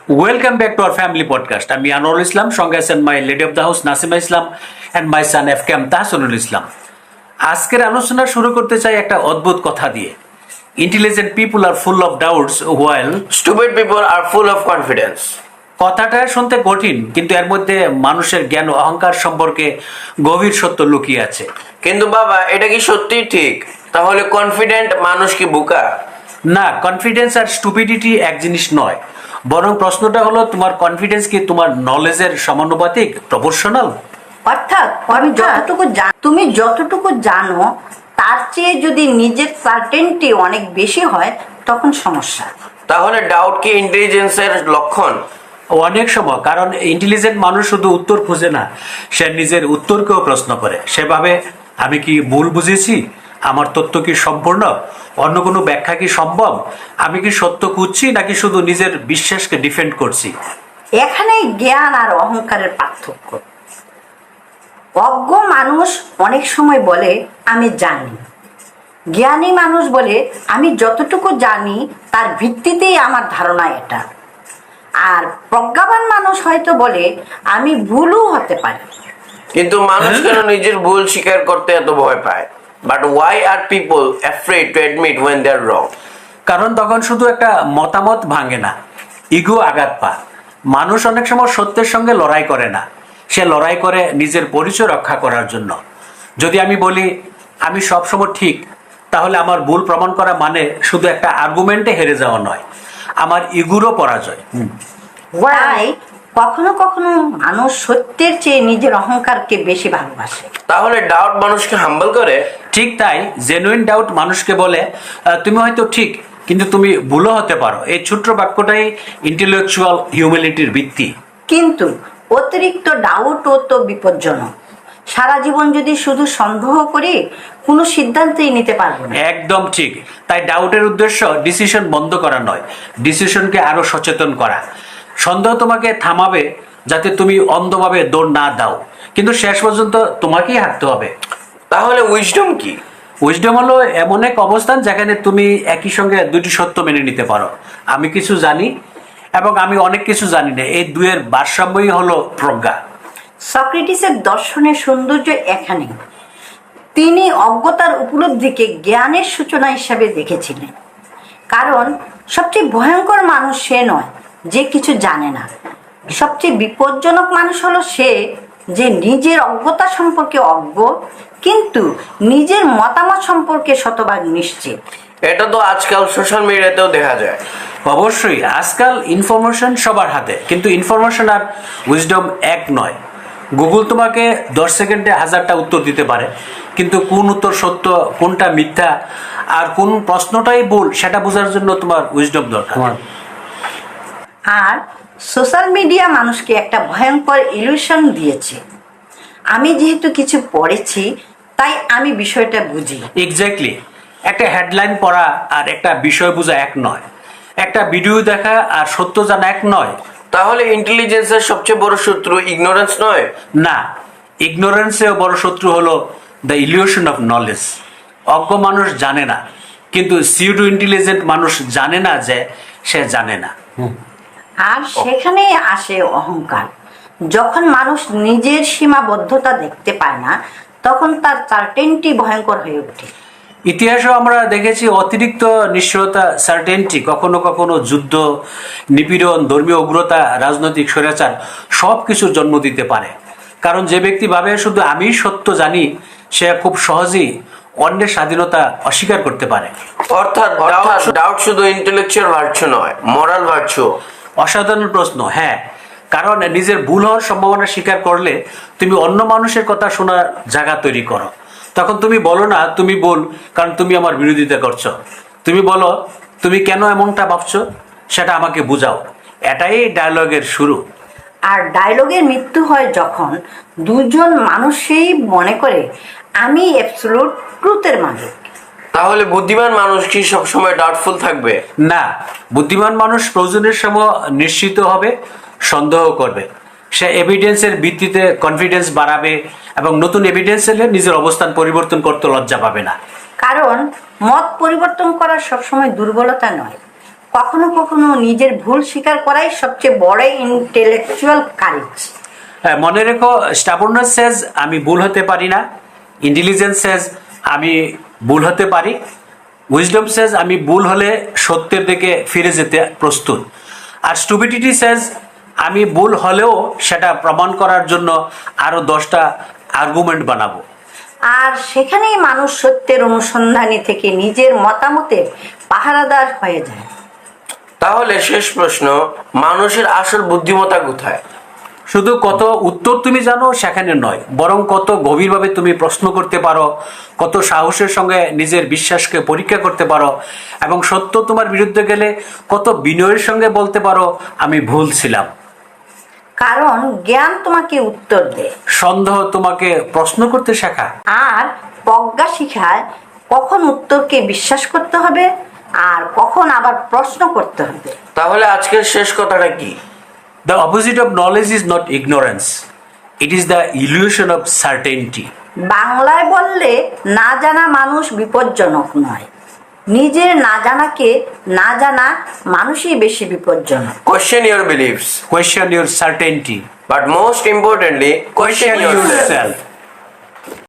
Welcome back to our family podcast. আমি আনোয়ারুল ইসলাম, সঙ্গে আছেন my lady of the house Nasima Islam and my son এফ কেম তাহসনুল ইসলাম। আজকের আলোচনা শুরু করতে চাই একটা অদ্ভুত কথা দিয়ে। Intelligent people are full of doubts while Stupid people are full of confidence. কথাটা শুনতে কঠিন, কিন্তু এর মধ্যে মানুষের জ্ঞান ও অহংকার সম্পর্কে গভীর সত্য লুকিয়ে আছে। কিন্তু বাবা, এটা কি সত্যি ঠিক? তাহলে কনফিডেন্ট মানুষ কি বোকা? না, কনফিডেন্স আর স্টুপিডিটি এক জিনিস নয়। বরং প্রশ্নটা হলো, তোমার কনফিডেন্স কি তোমার নলেজের সমানুপাতিক, প্রপোর্শনাল? অর্থাৎ তুমি যতটুকু জানো তার চেয়ে যদি নিজের সার্টেনটি অনেক বেশি হয় তখন সমস্যা। তাহলে ডাউট কি ইন্টেলিজেন্সের লক্ষণ? অনেক সময়, কারণ ইন্টেলিজেন্ট মানুষ শুধু উত্তর খুঁজে না, সে নিজের উত্তরকেও প্রশ্ন করে। সেভাবে আমি কি ভুল বুঝেছি, আমার তথ্য কি সম্পূর্ণ, অন্য কোনো ব্যাখ্যা কি সম্ভব, আমি কি সত্য খুঁজছি নাকি শুধু নিজের বিশ্বাসকে ডিফেন্ড করছি। এখানেই জ্ঞান আর অহংকারের পার্থক্য। অজ্ঞ মানুষ অনেক সময় বলে আমি জানি, জ্ঞানী মানুষ বলে আমি যতটুকু জানি তার ভিত্তিতেই আমার ধারণা এটা। আর প্রজ্ঞাবান মানুষ হয়তো বলে আমি ভুলও হতে পারি। কিন্তু মানুষ কেন নিজের ভুল স্বীকার করতে এত ভয় পায়? But why are people afraid to admit when they are wrong? কারণ তখন শুধু একটা মতামত ভাঙে না, ইগো আঘাত পায়। মানুষ অনেক সময় সত্যের সঙ্গে লড়াই করে না, সে লড়াই করে নিজের পরিচয় রক্ষা করার জন্য। যদি আমি বলি আমি সবসময় ঠিক, তাহলে আমার ভুল প্রমাণ করা মানে শুধু একটা আর্গুমেন্টে হেরে যাওয়া নয়, আমার ইগুরও পরাজয়। তাই কখনো কখনো মানুষ সত্যের চেয়ে নিজের অহংকারকে বেশি ভালোবাসে। তাহলে ডাউট মানুষকে হাম্বল করে? ঠিক তাই, জেনুইন ডাউট মানুষকে বলে তুমি হয়তো ঠিক, কিন্তু তুমি ভুলও হতে পারো। এই ছোট্ট বাক্যটাই ইন্টেলেকচুয়াল হিউম্যানিটির ভিত্তি। কিন্তু অতিরিক্ত ডাউটও তো বিপজ্জনক। সারা জীবন যদি শুধু সন্দেহ করি কোনো সিদ্ধান্তই নিতে পারবো না। একদম ঠিক। তাই ডাউটের উদ্দেশ্য ডিসিশন বন্ধ করা নয়, ডিসিশনকে আরো সচেতন করা। সন্দেহ তোমাকে থামাবে যাতে তুমি অন্ধভাবে দৌড় না দাও, কিন্তু শেষ পর্যন্ত তোমাকেই হাঁটতে হবে। তাহলে উইজডম কি? উইজডম হলো এমন এক অবস্থান যেখানে তুমি একই সঙ্গে দুটি সত্য মেনে নিতে পারো। আমি কিছু জানি এবং আমি অনেক কিছু জানি না, এই দুয়ের ভারসাম্যই হলো প্রজ্ঞা। সক্রেটিসের দর্শনের সৌন্দর্য এখানে। তিনি অজ্ঞতার উপলব্ধিকে জ্ঞানের সূচনা হিসাবে দেখেছিলেন। কারণ সবচেয়ে ভয়ঙ্কর মানুষ সে নয় যে কিছু জানে না, সবচেয়ে বিপজ্জনক মানুষ হলো সে যে নিজের অজ্ঞতা সম্পর্কে অজ্ঞ কিন্তু নিজের মতামত সম্পর্কে শতভাগ নিশ্চিত। এটা তো আজকাল সোশ্যাল মিডিয়াতেও দেখা যায়। অবশ্যই, আজকাল ইনফরমেশন সবার হাতে, কিন্তু ইনফরমেশন আর উইজডম এক নয়। গুগল তোমাকে 10 সেকেন্ডে 1000টা উত্তর দিতে পারে, কিন্তু কোন উত্তর সত্য, কোনটা মিথ্যা আর কোন প্রশ্নটাই ভুল সেটা বোঝার জন্য তোমার উইজডম দরকার। আর সোশ্যাল মিডিয়া মানুষকে একটা ভয়ঙ্কর ইলিউশন দিয়েছে। আমি যেহেতু কিছু পড়েছি তাই আমি বিষয়টা বুঝি। এক্স্যাক্টলি, একটা হেডলাইন পড়া আর একটা বিষয় বোঝা এক নয়, একটা ভিডিও দেখা আর সত্য জানা এক নয়। তাহলে ইন্টেলিজেন্সের সবচেয়ে বড় শত্রু ইগনোরেন্স নয়? না, ইগনোরেন্সেও বড় শত্রু হলো দ্য ইলিউশন অফ নলেজ। অজ্ঞ মানুষ জানে না, কিন্তু সিউডো ইন্টেলিজেন্ট মানুষ জানে না যে সে জানে না। আর সেখানেই আসে অহংকার। যখন মানুষ নিজের সীমাবদ্ধতা দেখতে পায় না তখন তার সার্টেনটি ভয়ঙ্কর হয়ে ওঠে। ইতিহাসেও আমরা দেখেছি অতিরিক্ত নিশ্চয়তা, সার্টেনটি কখনো কখনো যুদ্ধ, নিপীড়ন, ধর্মীয় উগ্রতা, রাজনৈতিক স্বৈরাচার সব কিছুর জন্ম দিতে পারে। কারণ যে ব্যক্তি ভাবে শুধু আমি সত্য জানি, সে খুব সহজেই অন্যের স্বাধীনতা অস্বীকার করতে পারে। অর্থাৎ ডাউট শুধু ইন্টেলেকচুয়াল ভার্চু নয়, মোরাল ভার্চু। অসাধারণ প্রশ্ন। হ্যাঁ, কারণ নিজের ভুল হওয়ার সম্ভাবনা স্বীকার করলে তুমি অন্য মানুষের কথা শোনার জায়গা তৈরি করো। তখন তুমি বলো না তুমি ভুল কারণ তুমি আমার বিরোধিতা করছো, তুমি বলো তুমি কেন এমনটা ভাবছো সেটা আমাকে বুঝাও। এটাই ডায়ালগের শুরু। আর ডায়লগের মৃত্যু হয় যখন দুজন মানুষই মনে করে আমি অ্যাবসলিউট ট্রুথের মালিক। তাহলে বুদ্ধিমান মানুষ কি সবসময় ডাউটফুল থাকবে? না, বুদ্ধিমান মানুষ প্রয়োজনের সময় নিশ্চিত হবে, সন্দেহ করবে। সে এভিডেন্সের ভিত্তিতে কনফিডেন্স বাড়াবে এবং নতুন এভিডেন্স এলে নিজের অবস্থান পরিবর্তন করতে লজ্জা পাবে না। কারণ মত পরিবর্তন করা সবসময় দুর্বলতা নয়, কখনো কখনো নিজের ভুল স্বীকার করাই সবচেয়ে বড় ইন্টেলেকচুয়াল কারেজ। হ্যাঁ, মনে রেখো, স্টাবর্ননেস সেজ আমি ভুল হতে পারি না, ইন্টেলিজেন্স সেজ আমি ভুল হতে পারি, উইজডম সেজ আমি ভুল হলে সত্যের দিকে ফিরে যেতে প্রস্তুত, আর স্টুপিডিটি সেজ আমি ভুল হলেও সেটা প্রমাণ করার জন্য আরো 10টা আর্গুমেন্ট বানাবো। আর সেখানেই মানুষ সত্যের অনুসন্ধানী থেকে নিজের মতামতের পাহারাদার হয়ে যায়। তাহলে শেষ প্রশ্ন, মানুষের আসল বুদ্ধিমত্তা কোথায়? শুধু কত উত্তর তুমি জানো সেখানে নয়, বরং কত গভীরভাবে তুমি প্রশ্ন করতে পারো, কত সাহসের সঙ্গে নিজের বিশ্বাসকে পরীক্ষা করতে পারো, এবং সত্য তোমার বিরুদ্ধে গেলে কত বিনয়ের সঙ্গে বলতে পারো আমি ভুল ছিলাম। কারণ জ্ঞান তোমাকে উত্তর দেয়, সন্দেহ তোমাকে প্রশ্ন করতে শেখা, আর প্রজ্ঞা শিখায় কখন উত্তরকে বিশ্বাস করতে হবে আর কখন আবার প্রশ্ন করতে হবে। তাহলে আজকের শেষ কথাটা কি? The opposite of knowledge is not ignorance, it is the illusion of certainty. বাংলায় বললে না জানা মানুষ বিপজ্জনক নয়, নিজের না জানাকে না জানা মানুষই বেশি বিপজ্জনক। Question your beliefs, Question your certainty, but most importantly, question yourself.